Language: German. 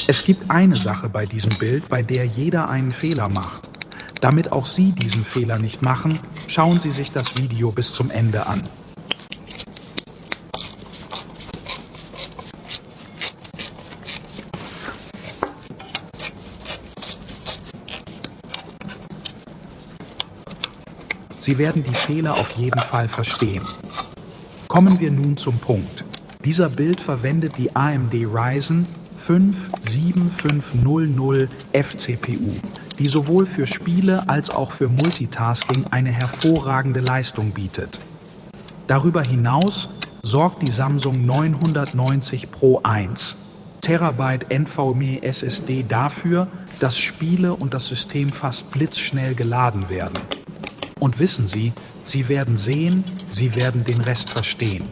Es gibt eine Sache bei diesem Bild, bei der jeder einen Fehler macht. Damit auch Sie diesen Fehler nicht machen, schauen Sie sich das Video bis zum Ende an. Sie werden die Fehler auf jeden Fall verstehen. Kommen wir nun zum Punkt. Dieser Bild verwendet die AMD Ryzen 5 7500 F-CPU, die sowohl für Spiele als auch für Multitasking eine hervorragende Leistung bietet. Darüber hinaus sorgt die Samsung 990 Pro 1 TB NVMe SSD dafür, dass Spiele und das System fast blitzschnell geladen werden. Und wissen Sie, Sie werden sehen, Sie werden den Rest verstehen.